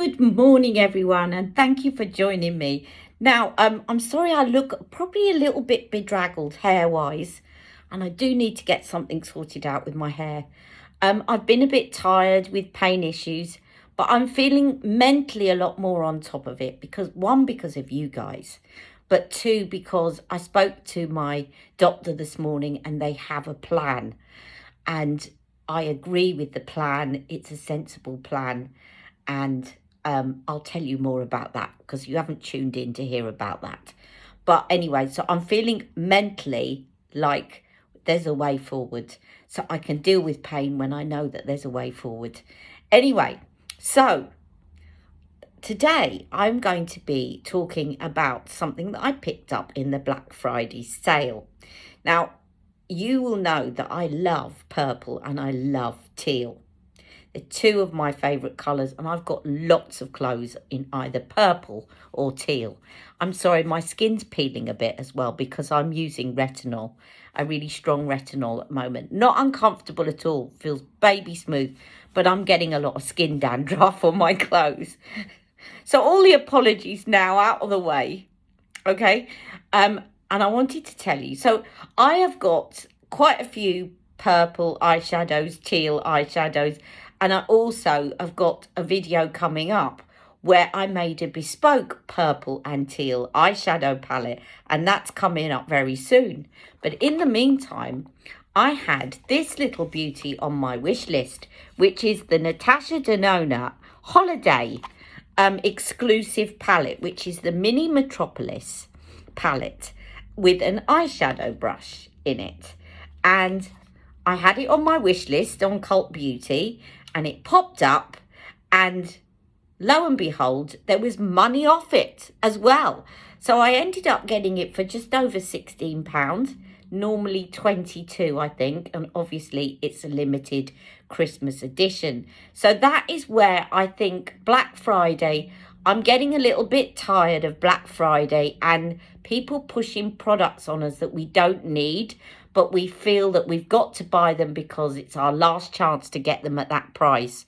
Good morning, everyone, and thank you for joining me. Now, I'm sorry I look probably a little bit bedraggled hair-wise, and I do need to get something sorted out with my hair. I've been a bit tired with pain issues, but I'm feeling mentally a lot more on top of it because one, because of you guys, but two, because I spoke to my doctor this morning and they have a plan, and I agree with the plan. It's a sensible plan. And I'll tell you more about that because you haven't tuned in to hear about that. But anyway, so I'm feeling mentally like there's a way forward. So I can deal with pain when I know that there's a way forward. Anyway, so today I'm going to be talking about something that I picked up in the Black Friday sale. Now, you will know that I love purple and I love teal. They're two of my favourite colours, and I've got lots of clothes in either purple or teal. I'm sorry, my skin's peeling a bit as well because I'm using retinol, a really strong retinol at the moment. Not uncomfortable at all, feels baby smooth, but I'm getting a lot of skin dandruff on my clothes. So all the apologies now out of the way, okay? And I wanted to tell you, so I have got quite a few purple eyeshadows, teal eyeshadows, and I also have got a video coming up where I made a bespoke purple and teal eyeshadow palette, and that's coming up very soon. But in the meantime, I had this little beauty on my wish list, which is the Natasha Denona Holiday exclusive palette, which is the mini Metropolis palette with an eyeshadow brush in it. And I had it on my wish list on Cult Beauty, and it popped up, and lo and behold, there was money off it as well. So I ended up getting it for just over £16, normally 22, I think, and obviously it's a limited Christmas edition. So that is where I think Black Friday, I'm getting a little bit tired of Black Friday and people pushing products on us that we don't need, but we feel that we've got to buy them because it's our last chance to get them at that price.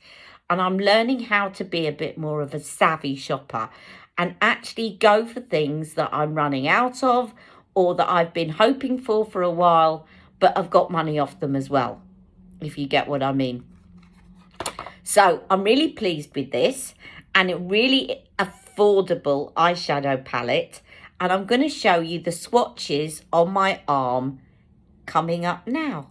And I'm learning how to be a bit more of a savvy shopper and actually go for things that I'm running out of or that I've been hoping for a while, but I've got money off them as well, if you get what I mean. So I'm really pleased with this, and a really affordable eyeshadow palette. And I'm going to show you the swatches on my arm coming up now.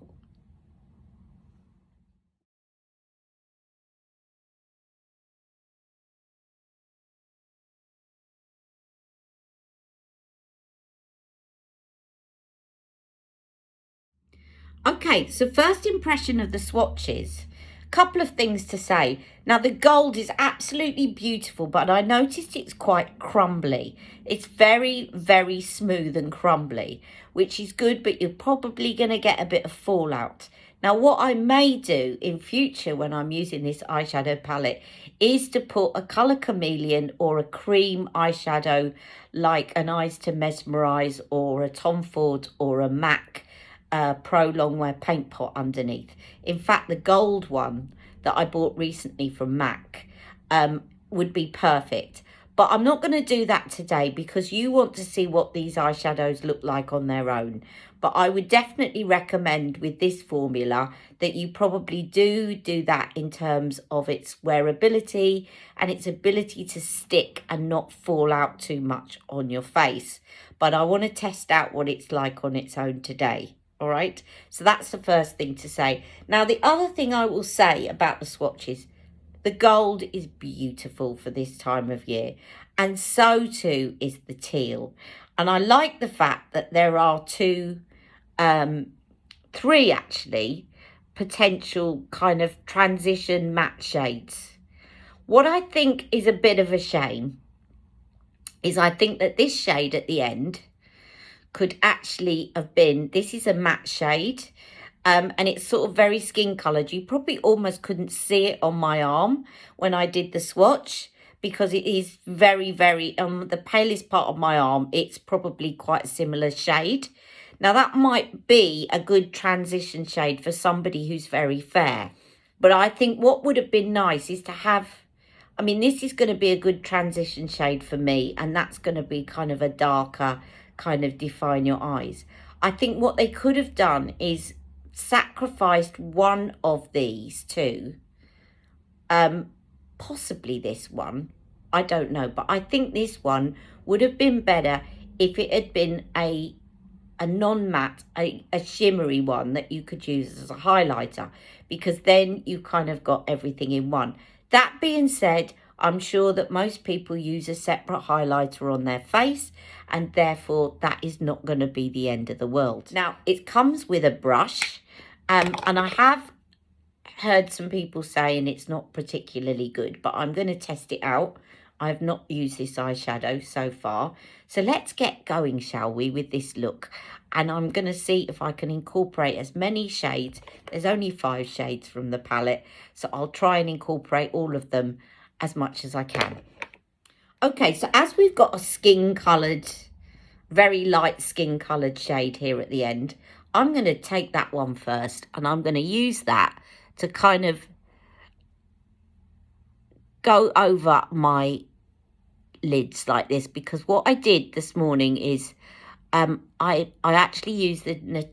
Okay, so first impression of the swatches. Couple of things to say. Now, the gold is absolutely beautiful, but I noticed it's quite crumbly. It's very, very smooth and crumbly, which is good, but you're probably going to get a bit of fallout. Now, what I may do in future when I'm using this eyeshadow palette is to put a colour chameleon or a cream eyeshadow like an Eyes to Mesmerise or a Tom Ford or a MAC Pro Longwear paint pot underneath. In fact, the gold one that I bought recently from MAC would be perfect. But I'm not going to do that today because you want to see what these eyeshadows look like on their own. But I would definitely recommend with this formula that you probably do that in terms of its wearability and its ability to stick and not fall out too much on your face. But I want to test out what it's like on its own today. All right, so that's the first thing to say. Now, the other thing I will say about the swatches, the gold is beautiful for this time of year, and so too is the teal. And I like the fact that there are three actually, potential kind of transition matte shades. What I think is a bit of a shame is I think that this shade at the end could actually have been, this is a matte shade, and it's sort of very skin coloured. You probably almost couldn't see it on my arm when I did the swatch because it is very, very, the palest part of my arm, it's probably quite a similar shade. Now that might be a good transition shade for somebody who's very fair. But I think what would have been nice is to have I mean, this is going to be a good transition shade for me, and that's going to be kind of a darker, kind of define your eyes. I think what they could have done is sacrificed one of these two, possibly this one, I don't know, but I think this one would have been better if it had been a non-matte, a shimmery one that you could use as a highlighter, because then you kind of got everything in one. That being said, I'm sure that most people use a separate highlighter on their face, and therefore that is not going to be the end of the world. Now, it comes with a brush, and I have heard some people saying it's not particularly good, but I'm going to test it out. I've not used this eyeshadow so far. So let's get going, shall we, with this look. And I'm going to see if I can incorporate as many shades. There's only 5 shades from the palette, so I'll try and incorporate all of them as much as I can. Okay, so as we've got a skin-coloured, very light skin-coloured shade here at the end, I'm going to take that one first, and I'm going to use that to kind of go over my lids like this, because what I did this morning is I actually used the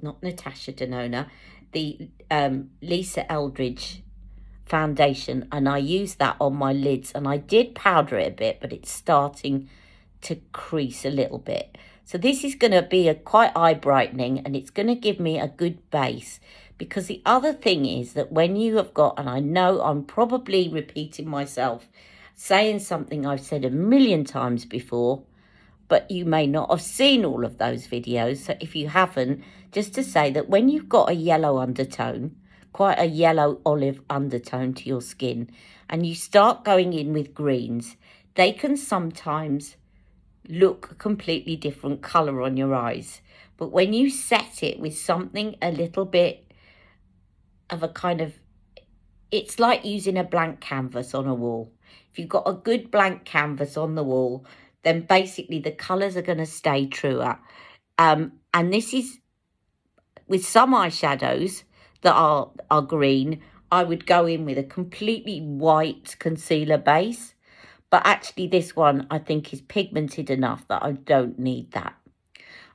not Natasha Denona, the Lisa Eldridge foundation, and I used that on my lids, and I did powder it a bit, but it's starting to crease a little bit. So this is going to be a quite eye brightening, and it's going to give me a good base. Because the other thing is that when you have got, and I know I'm probably repeating myself, saying something I've said a million times before, but you may not have seen all of those videos. So if you haven't, just to say that when you've got a yellow undertone, quite a yellow olive undertone to your skin, and you start going in with greens, they can sometimes look a completely different colour on your eyes. But when you set it with something a little bit of a kind of, it's like using a blank canvas on a wall. If you've got a good blank canvas on the wall, then basically the colours are going to stay truer. And this is, with some eyeshadows that are green, I would go in with a completely white concealer base. But actually this one I think is pigmented enough that I don't need that.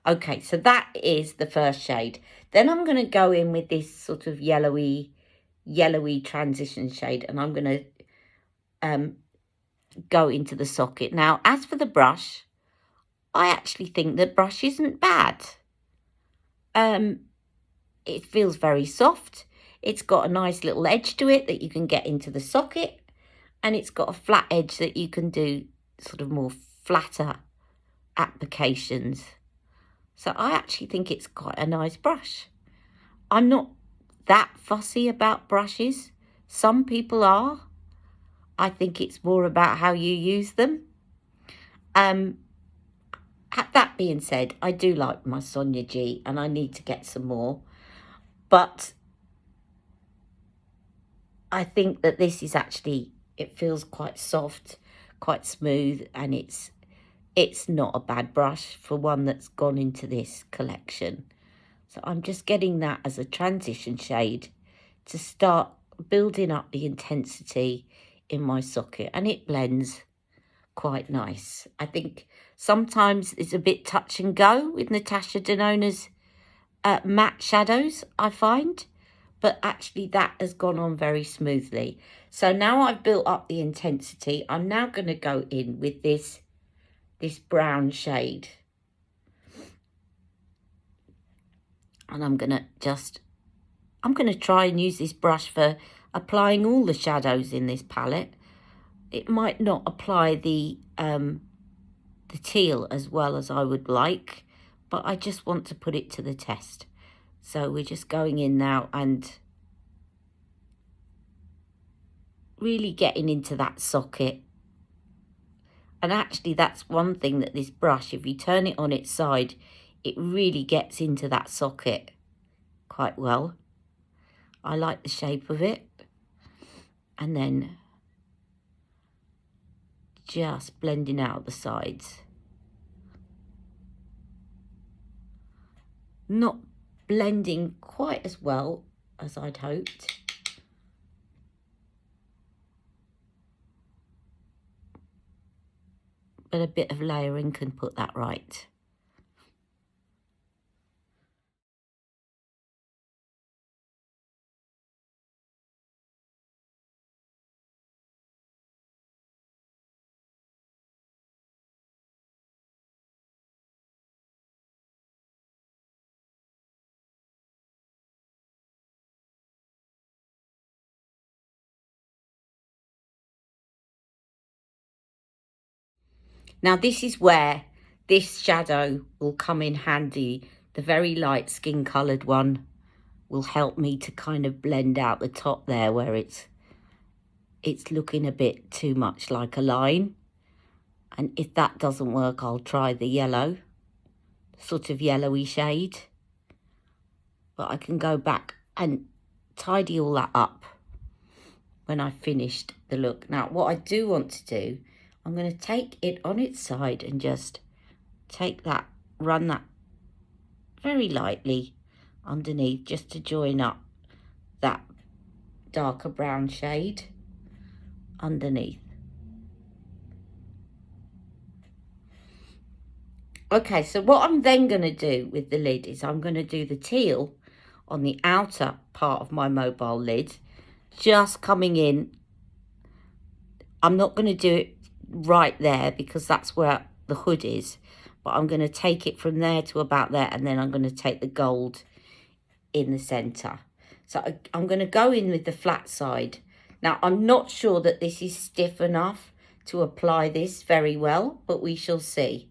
Okay, so that is the first shade. Then I'm going to go in with this sort of yellowy transition shade, and I'm going to go into the socket. Now, as for the brush, I actually think the brush isn't bad. It feels very soft. It's got a nice little edge to it that you can get into the socket, and it's got a flat edge that you can do sort of more flatter applications. So I actually think it's quite a nice brush. I'm not that fussy about brushes. Some people are. I think it's more about how you use them. That being said, I do like my Sonia G, and I need to get some more. But I think that this is actually, it feels quite soft, quite smooth, and it's not a bad brush for one that's gone into this collection. So I'm just getting that as a transition shade to start building up the intensity in my socket, and it blends quite nice. I think sometimes it's a bit touch and go with Natasha Denona's matte shadows, I find, but actually that has gone on very smoothly. So now I've built up the intensity, I'm now going to go in with this brown shade, and I'm going to try and use this brush for applying all the shadows in this palette. It might not apply the teal as well as I would like, but I just want to put it to the test. So we're just going in now and really getting into that socket. And actually that's one thing that this brush, if you turn it on its side, it really gets into that socket quite well. I like the shape of it. And then just blending out the sides. Not blending quite as well as I'd hoped. but a bit of layering can put that right. Now this is where this shadow will come in handy. The very light skin coloured one will help me to kind of blend out the top there where it's looking a bit too much like a line. And if that doesn't work, I'll try the yellow, sort of yellowy shade. But I can go back and tidy all that up when I've finished the look. Now, what I do want to do, I'm going to take it on its side and just take that, run that very lightly underneath just to join up that darker brown shade underneath. Okay, so what I'm then going to do with the lid is I'm going to do the teal on the outer part of my mobile lid, just coming in. I'm not going to do it right there because that's where the hood is, but I'm going to take it from there to about there, and then I'm going to take the gold in the centre. So I'm going to go in with the flat side. Now, I'm not sure that this is stiff enough to apply this very well, but we shall see.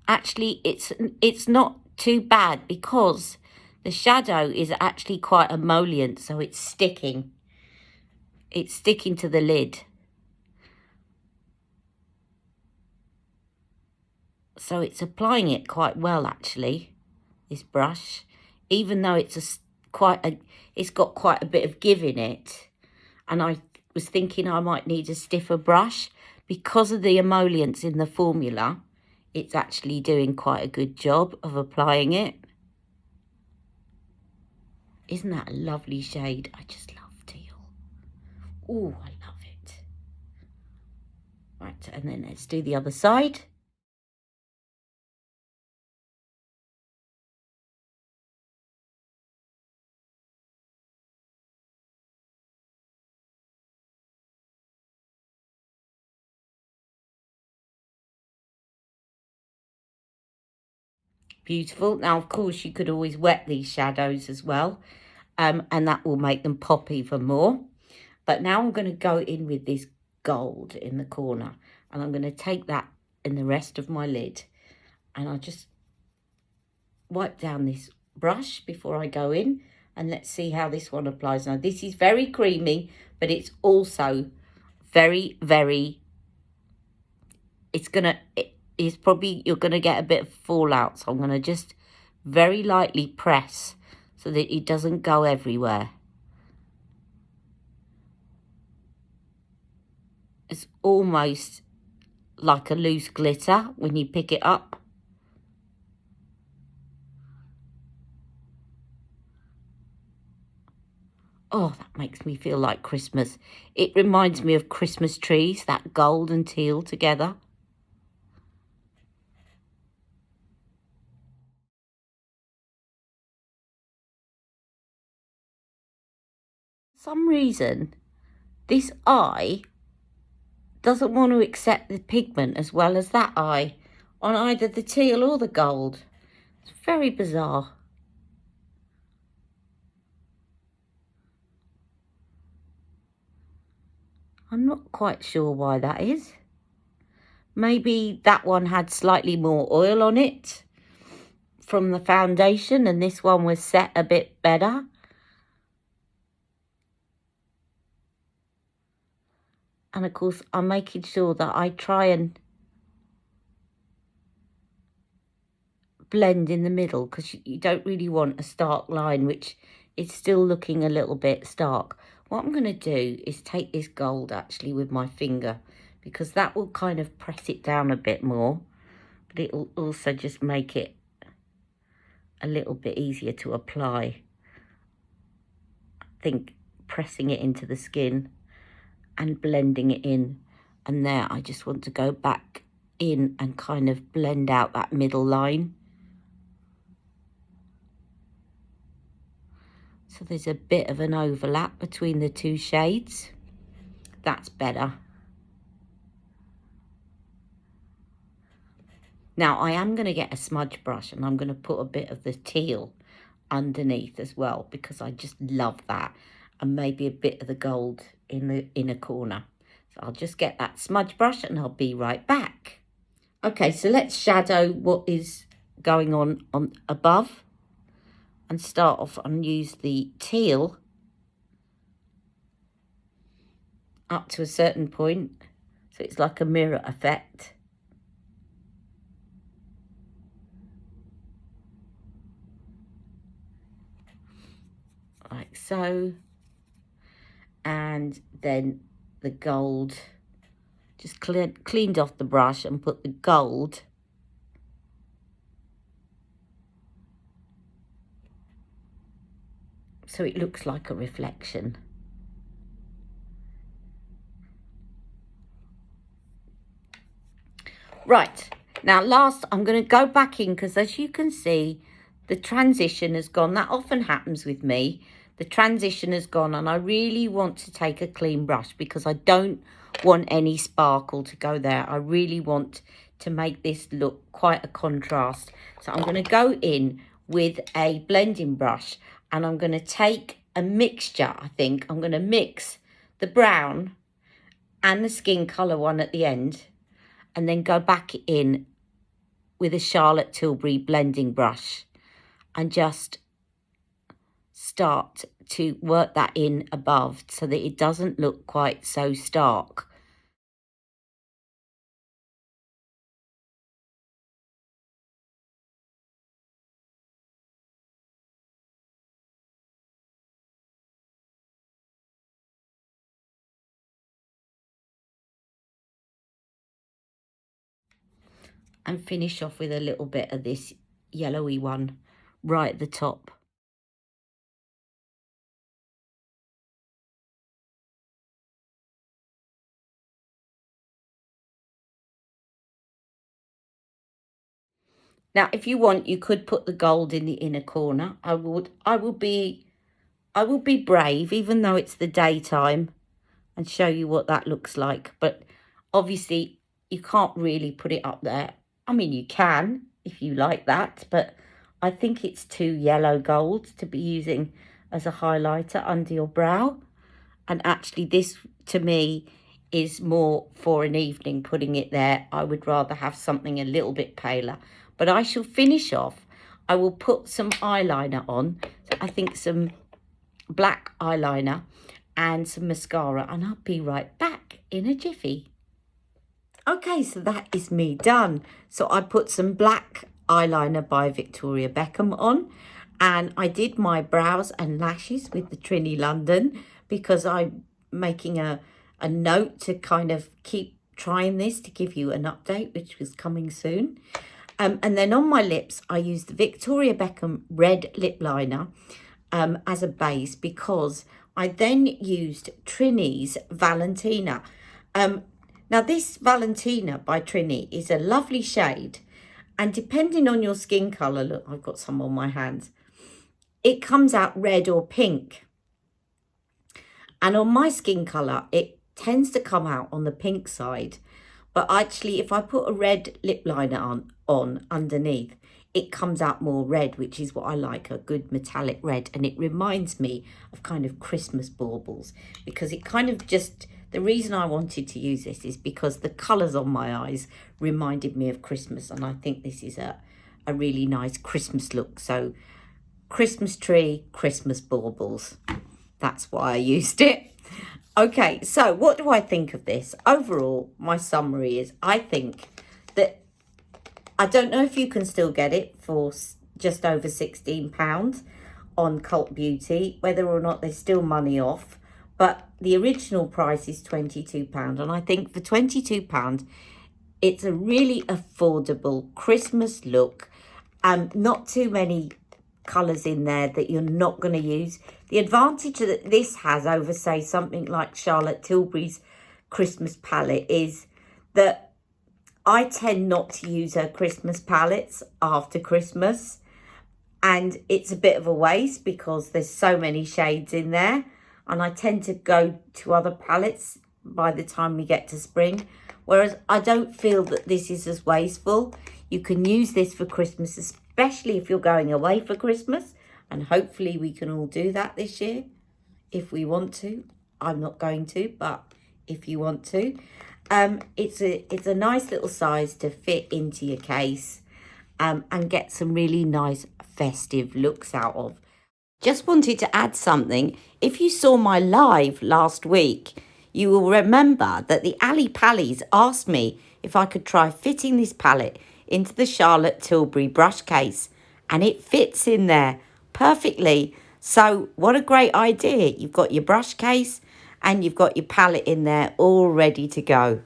Actually, it's not too bad because the shadow is actually quite emollient, so it's sticking. It's sticking to the lid. So it's applying it quite well, actually, this brush, even though it's got quite a bit of give in it. And I was thinking I might need a stiffer brush. Because of the emollients in the formula, it's actually doing quite a good job of applying it. Isn't that a lovely shade? I just love teal. Oh, I love it. Right, and then let's do the other side. Beautiful. Now, of course, you could always wet these shadows as well, and that will make them pop even more. But now I'm going to go in with this gold in the corner, and I'm going to take that in the rest of my lid, and I'll just wipe down this brush before I go in, and let's see how this one applies. Now, this is very creamy, but it's also very, very, it's probably, you're going to get a bit of fallout. So I'm going to just very lightly press so that it doesn't go everywhere. It's almost like a loose glitter when you pick it up. Oh, that makes me feel like Christmas. It reminds me of Christmas trees, that gold and teal together. For some reason, this eye doesn't want to accept the pigment as well as that eye on either the teal or the gold. It's very bizarre. I'm not quite sure why that is. Maybe that one had slightly more oil on it from the foundation and this one was set a bit better. And of course, I'm making sure that I try and blend in the middle because you don't really want a stark line, which is still looking a little bit stark. What I'm going to do is take this gold actually with my finger because that will kind of press it down a bit more, but it will also just make it a little bit easier to apply. I think pressing it into the skin and blending it in. And there, I just want to go back in and kind of blend out that middle line. So there's a bit of an overlap between the two shades. That's better. Now I am going to get a smudge brush and I'm going to put a bit of the teal underneath as well, because I just love that, and maybe a bit of the gold in the inner corner. So I'll just get that smudge brush and I'll be right back. Okay, so let's shadow what is going on above, and start off and use the teal up to a certain point, so it's like a mirror effect. Like so. And then the gold, just cleaned off the brush and put the gold so it looks like a reflection. Right, now last I'm going to go back in, because as you can see, the transition has gone. That often happens with me. The transition has gone, and I really want to take a clean brush because I don't want any sparkle to go there. I really want to make this look quite a contrast. So I'm going to go in with a blending brush, and I'm going to take a mixture. I think I'm going to mix the brown and the skin colour one at the end, and then go back in with a Charlotte Tilbury blending brush and just start to work that in above so that it doesn't look quite so stark. And finish off with a little bit of this yellowy one right at the top. Now, if you want, you could put the gold in the inner corner. I will be brave, even though it's the daytime, and show you what that looks like. But obviously, you can't really put it up there. I mean, you can if you like that, but I think it's too yellow gold to be using as a highlighter under your brow. And actually, this, to me, is more for an evening, putting it there. I would rather have something a little bit paler. But I shall finish off. I will put some eyeliner on. So I think some black eyeliner and some mascara. And I'll be right back in a jiffy. Okay, so that is me done. So I put some black eyeliner by Victoria Beckham on. And I did my brows and lashes with the Trinny London, because I'm making a note to kind of keep trying this to give you an update, which was coming soon. And then on my lips, I used the Victoria Beckham red lip liner as a base, because I then used Trinny's Valentina. Now, this Valentina by Trinny is a lovely shade. And depending on your skin colour, look, I've got some on my hands, it comes out red or pink. And on my skin colour, it tends to come out on the pink side. But actually, if I put a red lip liner on underneath, it comes out more red, which is what I like, a good metallic red. And it reminds me of kind of Christmas baubles, because it kind of just, the reason I wanted to use this is because the colours on my eyes reminded me of Christmas. And I think this is a really nice Christmas look. So Christmas tree, Christmas baubles. That's why I used it. Okay, so what do I think of this? Overall, my summary is, I think that, I don't know if you can still get it for just over £16 on Cult Beauty, whether or not there's still money off, but the original price is £22. And I think for £22, it's a really affordable Christmas look. Not too many colours in there that you're not going to use. The advantage that this has over, say, something like Charlotte Tilbury's Christmas palette is that I tend not to use her Christmas palettes after Christmas. And it's a bit of a waste because there's so many shades in there. And I tend to go to other palettes by the time we get to spring. Whereas I don't feel that this is as wasteful. You can use this for Christmas, especially if you're going away for Christmas. And hopefully we can all do that this year if we want to. I'm not going to, but if you want to. It's a nice little size to fit into your case and get some really nice festive looks out of. Just wanted to add something. If you saw my live last week, you will remember that the Ali Pallies asked me if I could try fitting this palette into the Charlotte Tilbury brush case, and it fits in there perfectly. So what a great idea. You've got your brush case and you've got your palette in there all ready to go.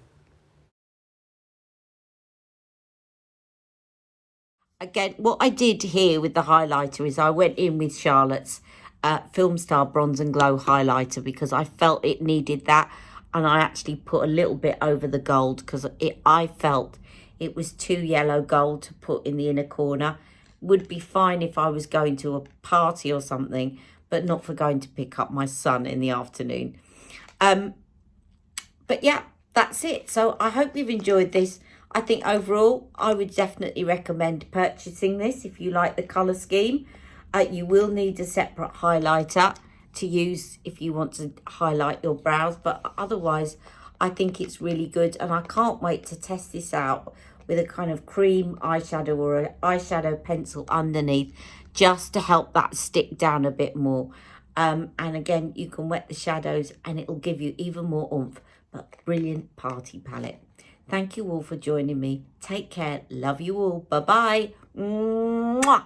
Again, what I did here with the highlighter is I went in with Charlotte's Filmstar Bronze and Glow highlighter because I felt it needed that. And I actually put a little bit over the gold because I felt it was too yellow gold to put in the inner corner. Would be fine if I was going to a party or something, but not for going to pick up my son in the afternoon. But yeah, that's it. So I hope you've enjoyed this. I think overall, I would definitely recommend purchasing this if you like the colour scheme. You will need a separate highlighter to use if you want to highlight your brows. But otherwise, I think it's really good. And I can't wait to test this out with a kind of cream eyeshadow or an eyeshadow pencil underneath just to help that stick down a bit more. And again, you can wet the shadows and it'll give you even more oomph. But brilliant party palette. Thank you all for joining me. Take care. Love you all. Bye-bye. Mwah.